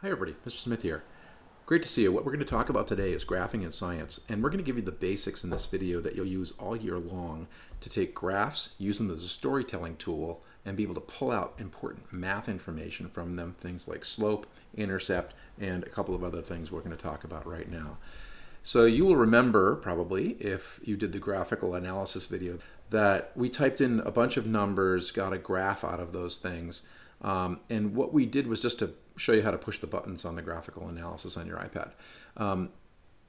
Hi everybody, Mr. Smith here. Great to see you. What we're going to talk about today is graphing in science, and we're going to give you the basics in this video that you'll use all year long to take graphs, use them as a storytelling tool, and be able to pull out important math information from them, things like slope, intercept, and a couple of other things we're going to talk about right now. So you will remember, probably, if you did the graphical analysis video, that we typed in a bunch of numbers, got a graph out of those things, and what we did was just to show you how to push the buttons on the graphical analysis on your iPad.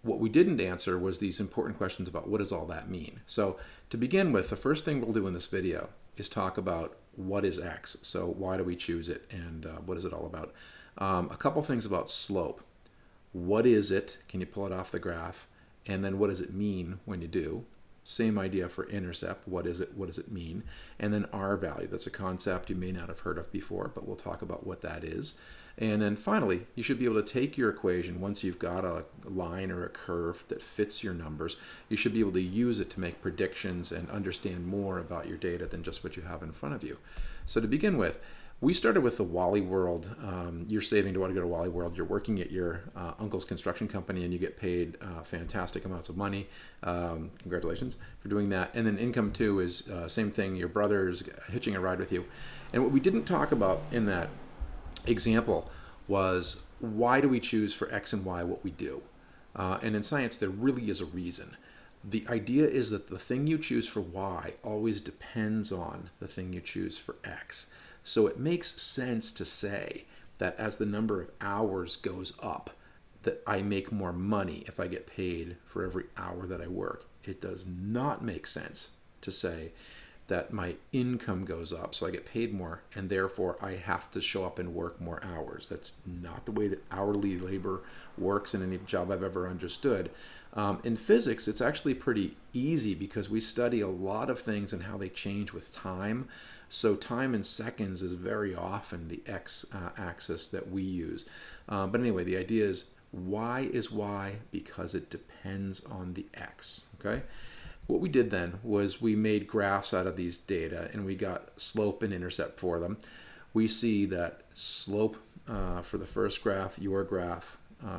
What we didn't answer was these important questions about what does all that mean. So to begin with, the first thing we'll do in this video is talk about what is x. So why do we choose it, and what is it all about? A couple things about slope. What is it? Can you pull it off the graph? And then what does it mean when you do? Same idea for intercept. What is it? What does it mean? And then R-value. That's a concept you may not have heard of before, but we'll talk about what that is. And then finally, you should be able to take your equation once you've got a line or a curve that fits your numbers. You should be able to use it to make predictions and understand more about your data than just what you have in front of you. So to begin with, we started with the Wally World. You're saving to want to go to Wally World. You're working at your uncle's construction company and you get paid fantastic amounts of money. Congratulations for doing that. And then income two is same thing. Your brother's hitching a ride with you. And what we didn't talk about in that example was why do we choose for X and Y what we do? And in science, there really is a reason. The idea is that the thing you choose for Y always depends on the thing you choose for X. So it makes sense to say that as the number of hours goes up, that I make more money if I get paid for every hour that I work. It does not make sense to say that my income goes up, so I get paid more, and therefore I have to show up and work more hours. That's not the way that hourly labor works in any job I've ever understood. In physics, it's actually pretty easy because we study a lot of things and how they change with time. So time in seconds is very often the x-axis that we use. But anyway, the idea is y is y because it depends on the x, okay? What we did then was we made graphs out of these data and we got slope and intercept for them. We see that slope for the first graph, your graph,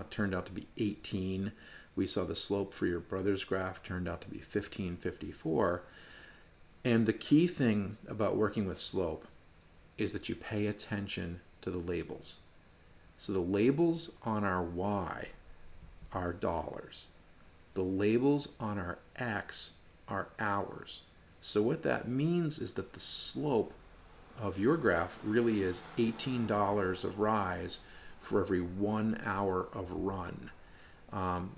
turned out to be 18. We saw the slope for your brother's graph turned out to be 1554. And the key thing about working with slope is that you pay attention to the labels. So the labels on our y are dollars. The labels on our x are hours. So what that means is that the slope of your graph really is $18 of rise for every 1 hour of run.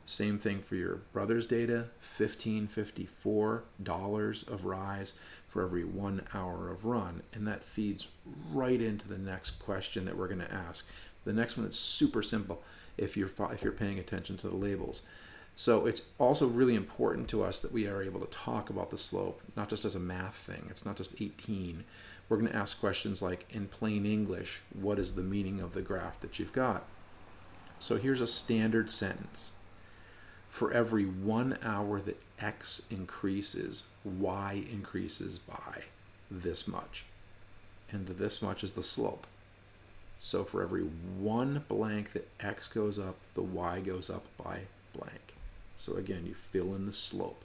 Same thing for your brother's data, $15.54 of rise for every 1 hour of run. And that feeds right into the next question that we're going to ask. The next one is super simple if you're paying attention to the labels. So it's also really important to us that we are able to talk about the slope, not just as a math thing. It's not just 18. We're going to ask questions like, in plain English, what is the meaning of the graph that you've got? So here's a standard sentence. For every 1 hour that x increases, y increases by this much. And the this much is the slope. So for every one blank that x goes up, the y goes up by blank. So again, you fill in the slope.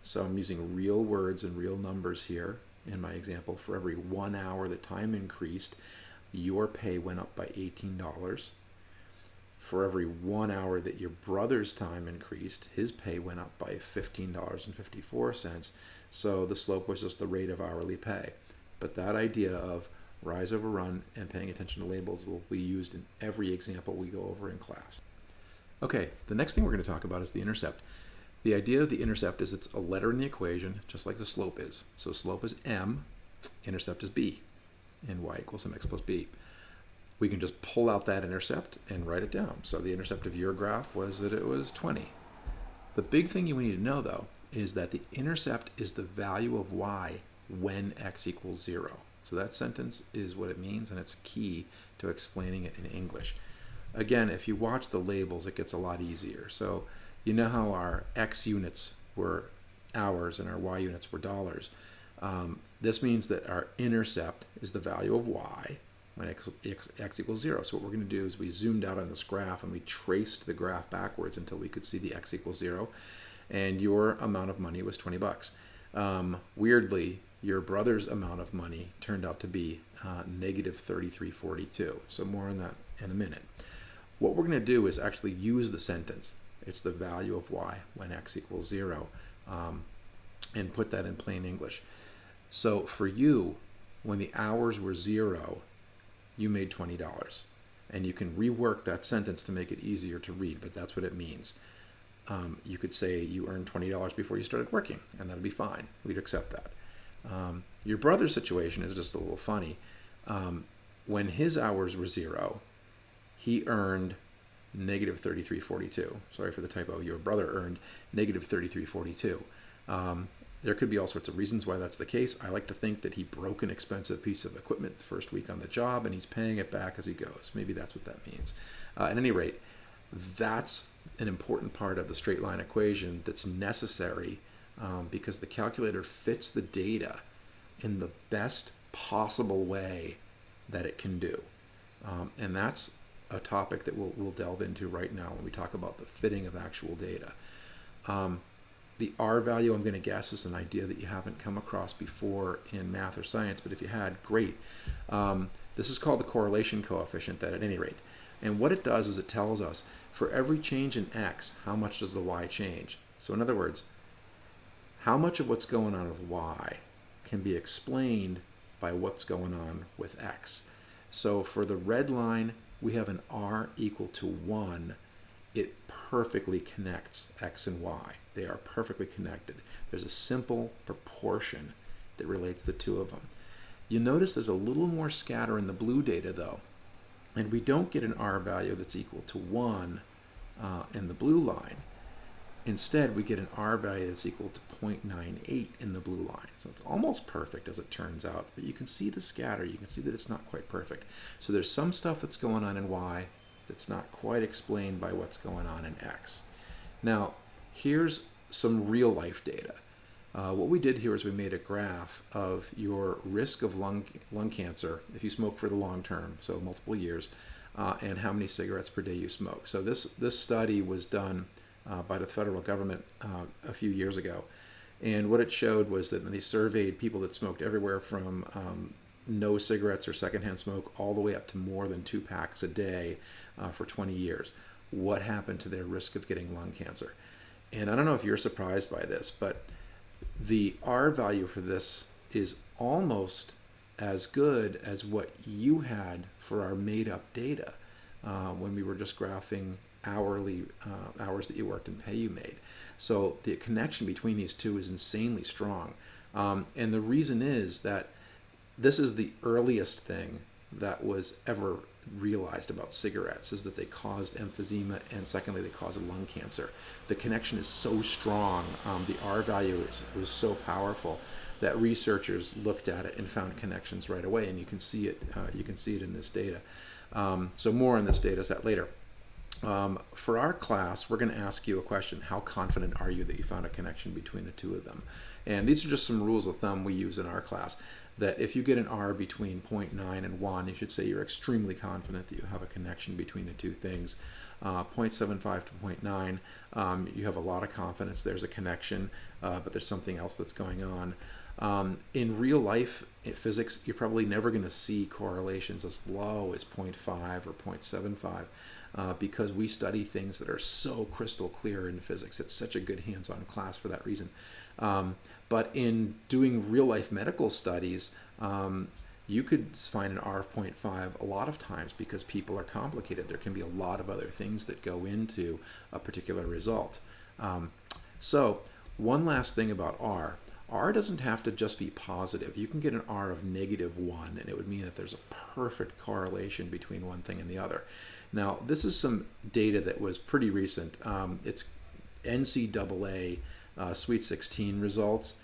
So I'm using real words and real numbers here in my example. For every 1 hour that time increased, your pay went up by $18. For every 1 hour that your brother's time increased, his pay went up by $15.54. So the slope was just the rate of hourly pay. But that idea of rise over run and paying attention to labels will be used in every example we go over in class. Okay, the next thing we're going to talk about is the intercept. The idea of the intercept is it's a letter in the equation, just like the slope is. So slope is m, intercept is b, and y equals mx plus b. We can just pull out that intercept and write it down. So the intercept of your graph was that it was 20. The big thing you need to know, though, is that the intercept is the value of y when x equals 0. So that sentence is what it means, and it's key to explaining it in English. Again, if you watch the labels, it gets a lot easier. So you know how our x units were hours and our y units were dollars. This means that our intercept is the value of y, when x equals 0. So what we're going to do is we zoomed out on this graph and we traced the graph backwards until we could see the x equals 0. And your amount of money was 20 bucks. Weirdly, your brother's amount of money turned out to be negative 33.42. So more on that in a minute. What we're going to do is actually use the sentence. It's the value of y when x equals 0, and put that in plain English. So for you, when the hours were 0, you made $20. And you can rework that sentence to make it easier to read, but that's what it means. You could say you earned $20 before you started working, and that'd be fine. We'd accept that. Your brother's situation is just a little funny. When his hours were 0, he earned negative 33.42. Sorry for the typo. Your brother earned negative 33.42. There could be all sorts of reasons why that's the case. I like to think that he broke an expensive piece of equipment the first week on the job, and he's paying it back as he goes. Maybe that's what that means. At any rate, that's an important part of the straight line equation that's necessary because the calculator fits the data in the best possible way that it can do. And that's a topic that we'll delve into right now when we talk about the fitting of actual data. The R value, I'm going to guess, is an idea that you haven't come across before in math or science, but if you had, great. This is called the correlation coefficient, that at any rate. And what it does is it tells us for every change in x, how much does the y change? So in other words, how much of what's going on with y can be explained by what's going on with x. So for the red line, we have an r equal to 1. It perfectly connects x and y. They are perfectly connected. There's a simple proportion that relates the two of them. You notice there's a little more scatter in the blue data though, and we don't get an r value that's equal to 1 in the blue line. Instead, we get an r value that's equal to 0.98 in the blue line. So it's almost perfect as it turns out, but you can see the scatter. You can see that it's not quite perfect. So there's some stuff that's going on in y that's not quite explained by what's going on in x. Now, here's some real life data. What we did here is we made a graph of your risk of lung cancer if you smoke for the long term, so multiple years, and how many cigarettes per day you smoke. So this study was done by the federal government a few years ago. And what it showed was that they surveyed people that smoked everywhere from no cigarettes or secondhand smoke all the way up to more than 2 packs a day for 20 years. What happened to their risk of getting lung cancer? And I don't know if you're surprised by this, but the R value for this is almost as good as what you had for our made-up data when we were just graphing hourly hours that you worked and pay you made. So the connection between these two is insanely strong. And the reason is that this is the earliest thing that was ever realized about cigarettes, is that they caused emphysema, and secondly, they caused lung cancer. The connection is so strong, the R value was so powerful that researchers looked at it and found connections right away, and you can see it. You can see it in this data. So more on this data set later. For our class, we're going to ask you a question. How confident are you that you found a connection between the two of them? And these are just some rules of thumb we use in our class, that if you get an R between 0.9 and 1, you should say you're extremely confident that you have a connection between the two things. 0.75 to 0.9, you have a lot of confidence there's a connection, but there's something else that's going on. In real life physics, you're probably never going to see correlations as low as 0.5 or 0.75 because we study things that are so crystal clear in physics. It's such a good hands-on class for that reason. But in doing real life medical studies, you could find an R of 0.5 a lot of times because people are complicated. There can be a lot of other things that go into a particular result. So one last thing about R. R doesn't have to just be positive. You can get an R of -1, and it would mean that there's a perfect correlation between one thing and the other. Now, this is some data that was pretty recent. It's NCAA Sweet 16 results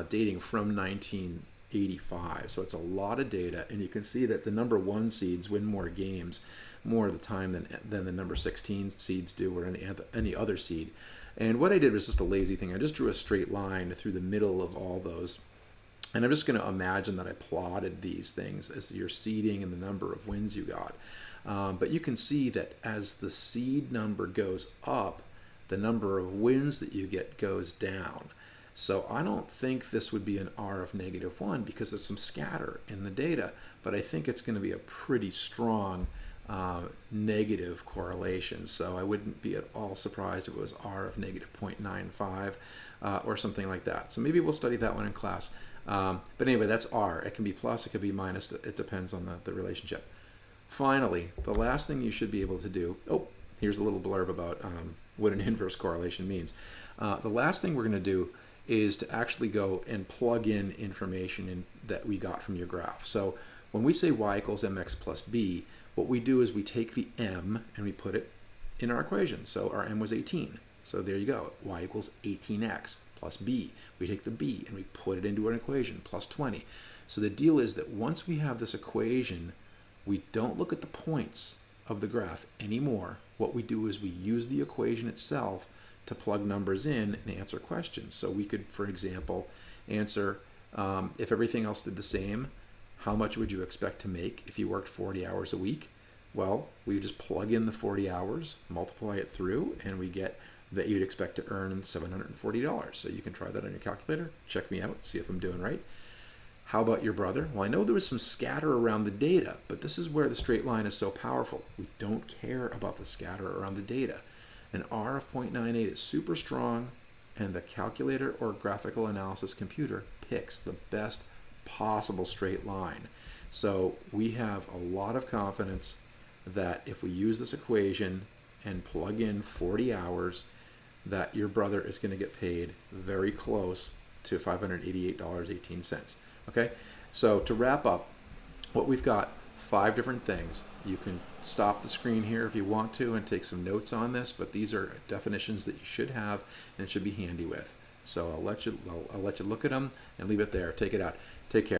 dating from 1985. So it's a lot of data, and you can see that the number 1 seeds win more games more of the time than the number 16 seeds do, or any other seed. And what I did was just a lazy thing. I just drew a straight line through the middle of all those And I'm just going to imagine that I plotted these things as your seeding and the number of wins you got. But you can see that as the seed number goes up, the number of wins that you get goes down. So I don't think this would be an R of -1 because there's some scatter in the data, but I think it's going to be a pretty strong negative correlation. So I wouldn't be at all surprised if it was R of -0.95 or something like that. So maybe we'll study that one in class. But anyway, that's R. It can be plus, it could be minus. It depends on the relationship. Finally, the last thing you should be able to do, oh, here's a little blurb about what an inverse correlation means. The last thing we're going to do is to actually go and plug in information that we got from your graph. So when we say y equals mx plus b, what we do is we take the m and we put it in our equation. So our m was 18. So there you go, y equals 18x plus b. We take the b and we put it into an equation, plus 20. So the deal is that once we have this equation, we don't look at the points of the graph anymore. What we do is we use the equation itself to plug numbers in and answer questions. So we could, for example, answer, if everything else did the same, how much would you expect to make if you worked 40 hours a week? Well, we just plug in the 40 hours, multiply it through, and we get that you'd expect to earn $740. So you can try that on your calculator, check me out, see if I'm doing right. How about your brother? Well, I know there was some scatter around the data, but this is where the straight line is so powerful. We don't care about the scatter around the data. An R of 0.98 is super strong, and the calculator or graphical analysis computer picks the best possible straight line. So we have a lot of confidence that if we use this equation and plug in 40 hours, that your brother is going to get paid very close to $588.18. Okay, so to wrap up, what we've got, 5 different things. You can stop the screen here if you want to and take some notes on this, but these are definitions that you should have and should be handy with. So I'll let you look at them and leave it there. Take it out. Take care.